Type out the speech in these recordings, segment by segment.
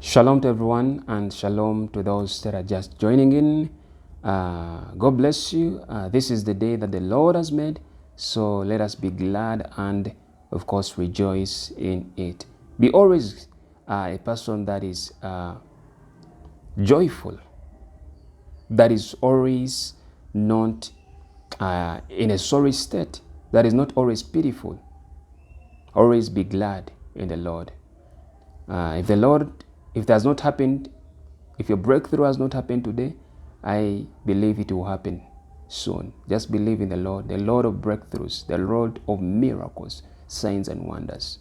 Shalom to everyone, and shalom to those that are just joining in. God bless you. This is the day that the Lord has made, so let us be glad and, of course, rejoice in it. Be always a person that is joyful, that is always not in a sorry state, that is not always pitiful. Always be glad in the Lord. If it has not happened, if your breakthrough has not happened today, I believe it will happen soon. Just believe in the Lord of breakthroughs, the Lord of miracles, signs and wonders.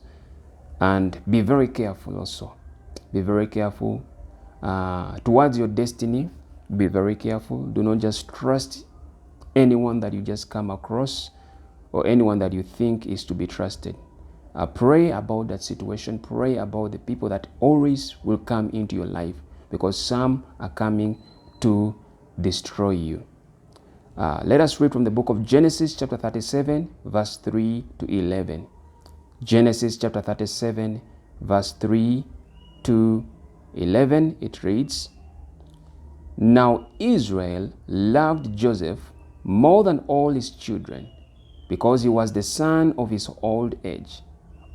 And be very careful also. Be very careful towards your destiny. Be very careful. Do not just trust anyone that you just come across or anyone that you think is to be trusted. Pray about that situation. Pray about the people that always will come into your life, because some are coming to destroy you. Let us read from the book of Genesis chapter 37 verse 3 to 11. Genesis chapter 37 verse 3 to 11. It reads, "Now Israel loved Joseph more than all his children, because he was the son of his old age.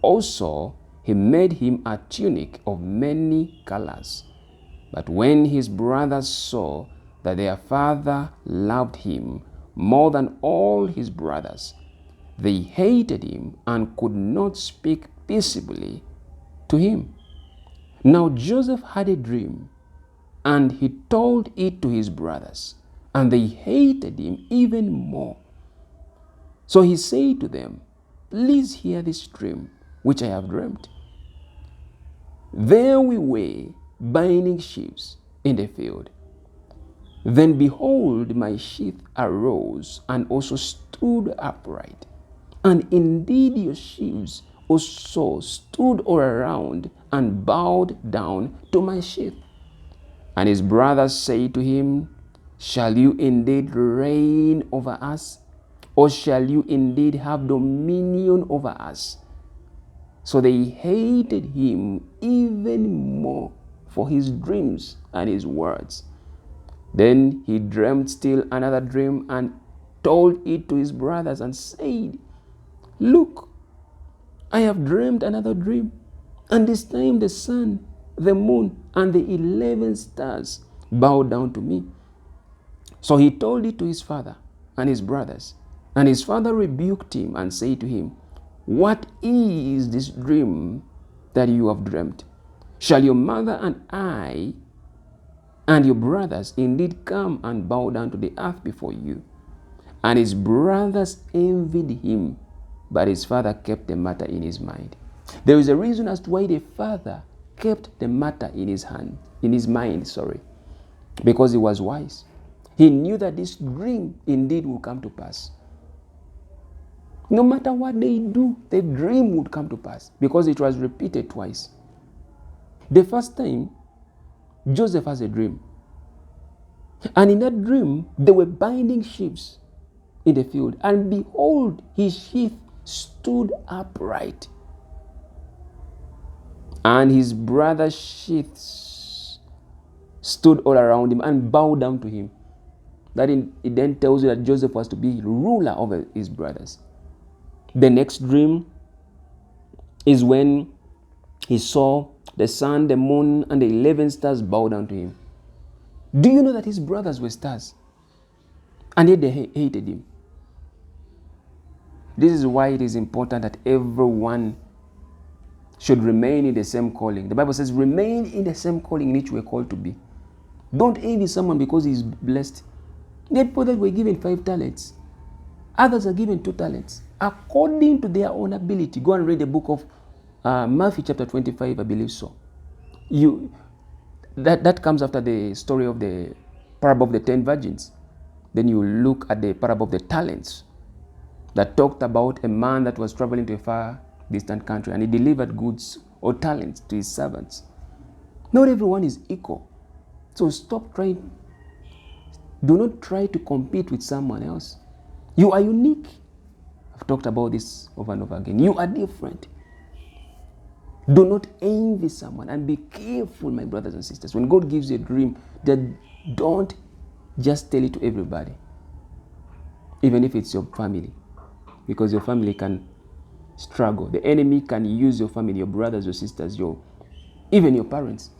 Also, he made him a tunic of many colors. But when his brothers saw that their father loved him more than all his brothers, they hated him and could not speak peaceably to him. Now Joseph had a dream, and he told it to his brothers, and they hated him even more. So he said to them, 'Please hear this dream which I have dreamt. There we were binding sheaves in the field. Then behold, my sheaf arose and also stood upright. And indeed your sheaves also stood all around and bowed down to my sheaf.' And his brothers say to him, 'Shall you indeed reign over us? Or shall you indeed have dominion over us?' So they hated him even more for his dreams and his words. Then he dreamed still another dream and told it to his brothers and said, 'Look, I have dreamed another dream, and this time the sun, the moon, and the 11 stars bow down to me.' So he told it to his father and his brothers. And his father rebuked him and said to him, 'What is this dream that you have dreamt? Shall your mother and I and your brothers indeed come and bow down to the earth before you?' And his brothers envied him, but his father kept the matter in his mind." There is a reason as to why the father kept the matter in his mind, because he was wise. He knew that this dream indeed will come to pass. No matter what they do, the dream would come to pass, because it was repeated twice. The first time, Joseph has a dream. And in that dream, they were binding sheaves in the field. And behold, his sheaf stood upright. And his brother's sheaves stood all around him and bowed down to him. It then tells you that Joseph was to be ruler over his brothers. The next dream is when he saw the sun, the moon, and the 11 stars bow down to him. Do you know that his brothers were stars? And yet they hated him. This is why it is important that everyone should remain in the same calling. The Bible says, remain in the same calling in which we are called to be. Don't envy someone because he is blessed. The people that were given 5 talents, others are given 2 talents, according to their own ability. Go and read the book of Matthew chapter 25, I believe so. That comes after the story of the parable of the 10 virgins. Then you look at the parable of the talents that talked about a man that was traveling to a far distant country, and he delivered goods or talents to his servants. Not everyone is equal. So stop trying. Do not try to compete with someone else. You are unique. I've talked about this over and over again. You are different. Do not envy someone, and be careful, my brothers and sisters. When God gives you a dream, that don't just tell it to everybody, even if it's your family, because your family can struggle. The enemy can use your family, your brothers, your sisters, even your parents,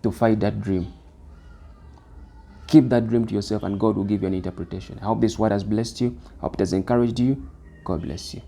to fight that dream. Keep that dream to yourself, and God will give you an interpretation. I hope this word has blessed you. I hope it has encouraged you. God bless you.